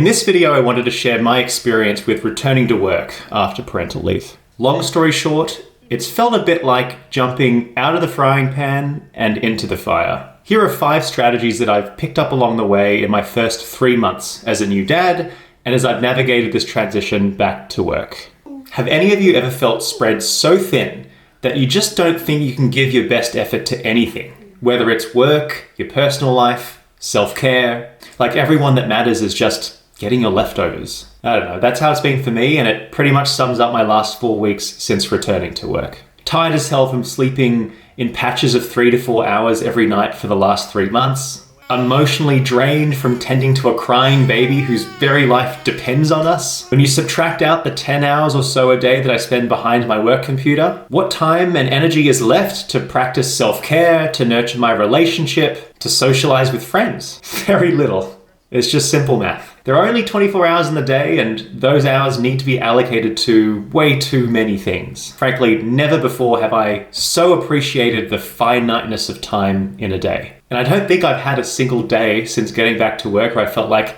this video, I wanted to share my experience with returning to work after parental leave. Long story short, it's felt a bit like jumping out of the frying pan and into the fire. Here are 5 strategies that I've picked up along the way in my first 3 months as a new dad and as I've navigated this transition back to work. Have any of you ever felt spread so thin that you just don't think you can give your best effort to anything? Whether it's work, your personal life, self-care, like everyone that matters is just getting your leftovers. I don't know, that's how it's been for me, and it pretty much sums up my last 4 weeks since returning to work. Tired as hell from sleeping in patches of 3 to 4 hours every night for the last 3 months. Emotionally drained from tending to a crying baby whose very life depends on us. When you subtract out the 10 hours or so a day that I spend behind my work computer, what time and energy is left to practice self-care, to nurture my relationship, to socialize with friends? Very little. It's just simple math. There are only 24 hours in the day, and those hours need to be allocated to way too many things. Frankly, never before have I so appreciated the finiteness of time in a day. And I don't think I've had a single day since getting back to work where I felt like,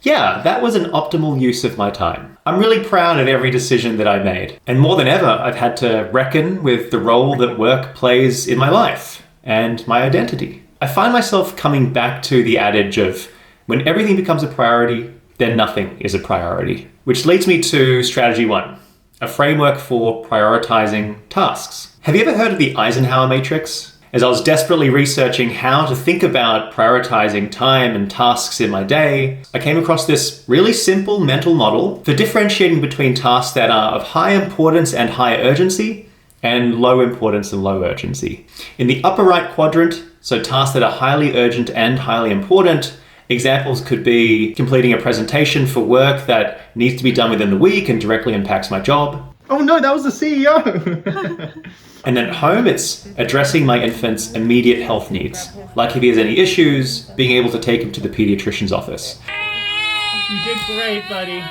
yeah, that was an optimal use of my time. I'm really proud of every decision that I made. And more than ever, I've had to reckon with the role that work plays in my life and my identity. I find myself coming back to the adage of, when everything becomes a priority, then nothing is a priority. Which leads me to strategy 1, a framework for prioritizing tasks. Have you ever heard of the Eisenhower matrix? As I was desperately researching how to think about prioritizing time and tasks in my day, I came across this really simple mental model for differentiating between tasks that are of high importance and high urgency and low importance and low urgency. In the upper right quadrant, so tasks that are highly urgent and highly important, examples could be completing a presentation for work that needs to be done within the week and directly impacts my job. Oh no, that was the CEO! And then at home, it's addressing my infant's immediate health needs. Like if he has any issues, being able to take him to the pediatrician's office. You did great, buddy.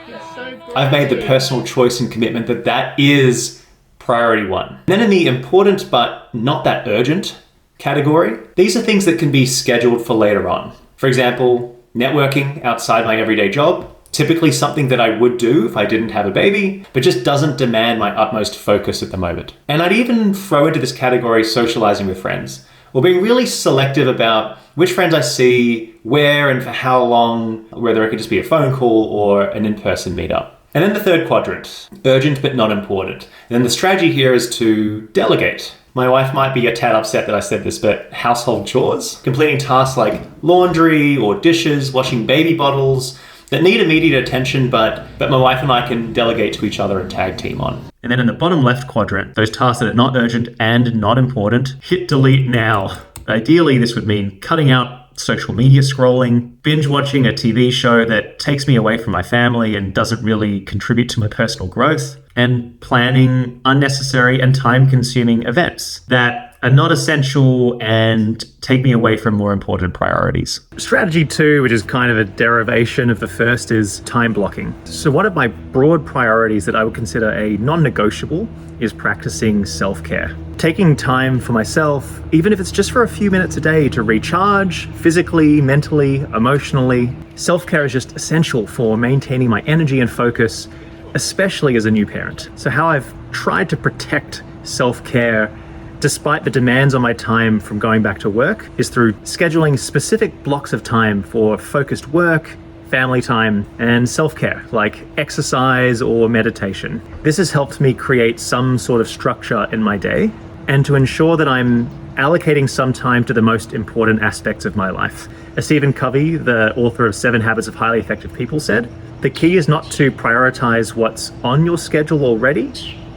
You're so great. I've made the personal choice and commitment that that is priority 1. Then in the important but not that urgent category, these are things that can be scheduled for later on. For example, networking outside my everyday job, typically something that I would do if I didn't have a baby, but just doesn't demand my utmost focus at the moment. And I'd even throw into this category socializing with friends, or being really selective about which friends I see, where and for how long, whether it could just be a phone call or an in-person meetup. And then the third quadrant, urgent but not important. And then the strategy here is to delegate. My wife might be a tad upset that I said this, but household chores, completing tasks like laundry or dishes, washing baby bottles that need immediate attention, but my wife and I can delegate to each other and tag team on. And then in the bottom left quadrant, those tasks that are not urgent and not important, hit delete now. Ideally, this would mean cutting out social media scrolling, binge watching a TV show that takes me away from my family and doesn't really contribute to my personal growth, and planning unnecessary and time-consuming events that are not essential and take me away from more important priorities. Strategy 2, which is kind of a derivation of the first, is time blocking. So one of my broad priorities that I would consider a non-negotiable is practicing self-care. Taking time for myself, even if it's just for a few minutes a day, to recharge physically, mentally, emotionally. Self-care is just essential for maintaining my energy and focus, especially as a new parent. So how I've tried to protect self-care despite the demands on my time from going back to work is through scheduling specific blocks of time for focused work, family time, and self-care, like exercise or meditation. This has helped me create some sort of structure in my day and to ensure that I'm allocating some time to the most important aspects of my life. As Stephen Covey, the author of 7 Habits of Highly Effective People, said, the key is not to prioritize what's on your schedule already,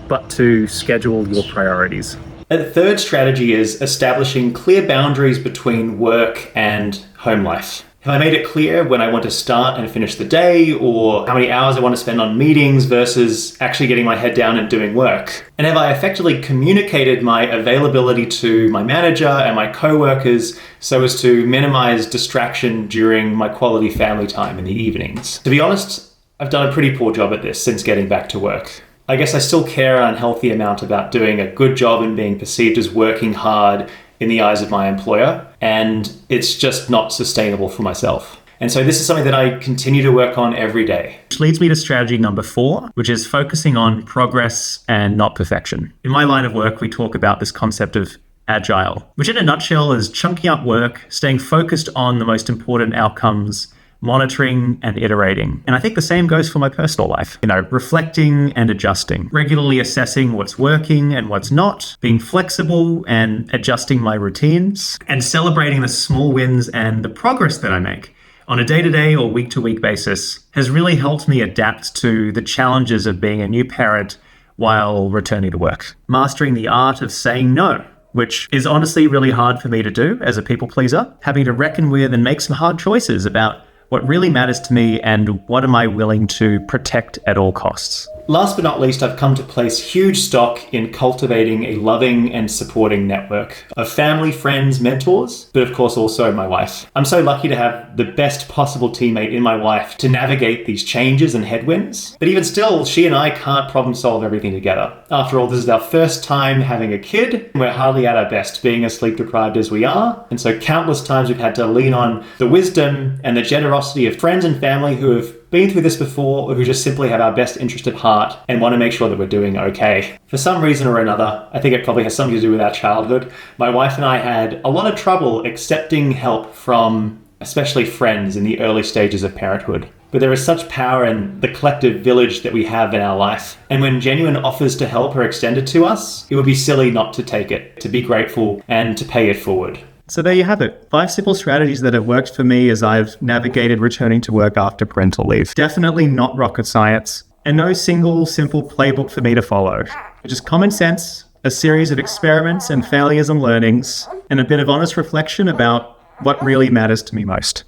but to schedule your priorities. And the third strategy is establishing clear boundaries between work and home life. Have I made it clear when I want to start and finish the day, or how many hours I want to spend on meetings versus actually getting my head down and doing work? And have I effectively communicated my availability to my manager and my coworkers so as to minimize distraction during my quality family time in the evenings? To be honest, I've done a pretty poor job at this since getting back to work. I guess I still care an unhealthy amount about doing a good job and being perceived as working hard in the eyes of my employer, and it's just not sustainable for myself. And so this is something that I continue to work on every day. Which leads me to strategy number 4, which is focusing on progress and not perfection. In my line of work, we talk about this concept of agile, which in a nutshell is chunking up work, staying focused on the most important outcomes, monitoring and iterating. And I think the same goes for my personal life. Reflecting and adjusting, regularly assessing what's working and what's not, being flexible and adjusting my routines, and celebrating the small wins and the progress that I make on a day-to-day or week-to-week basis has really helped me adapt to the challenges of being a new parent while returning to work. Mastering the art of saying no, which is honestly really hard for me to do as a people pleaser, having to reckon with and make some hard choices about what really matters to me and what am I willing to protect at all costs. Last but not least, I've come to place huge stock in cultivating a loving and supporting network of family, friends, mentors, but of course also my wife. I'm so lucky to have the best possible teammate in my wife to navigate these changes and headwinds. But even still, she and I can't problem solve everything together. After all, this is our first time having a kid. We're hardly at our best being as sleep deprived as we are. And so countless times we've had to lean on the wisdom and the generosity of friends and family who have been through this before, or who just simply have our best interest at heart and want to make sure that we're doing okay. For some reason or another, I think it probably has something to do with our childhood, my wife and I had a lot of trouble accepting help from especially friends in the early stages of parenthood. But there is such power in the collective village that we have in our life. And when genuine offers to help are extended to us, it would be silly not to take it, to be grateful and to pay it forward. So there you have it. 5 simple strategies that have worked for me as I've navigated returning to work after parental leave. Definitely not rocket science, and no single simple playbook for me to follow. Just common sense, a series of experiments and failures and learnings, and a bit of honest reflection about what really matters to me most.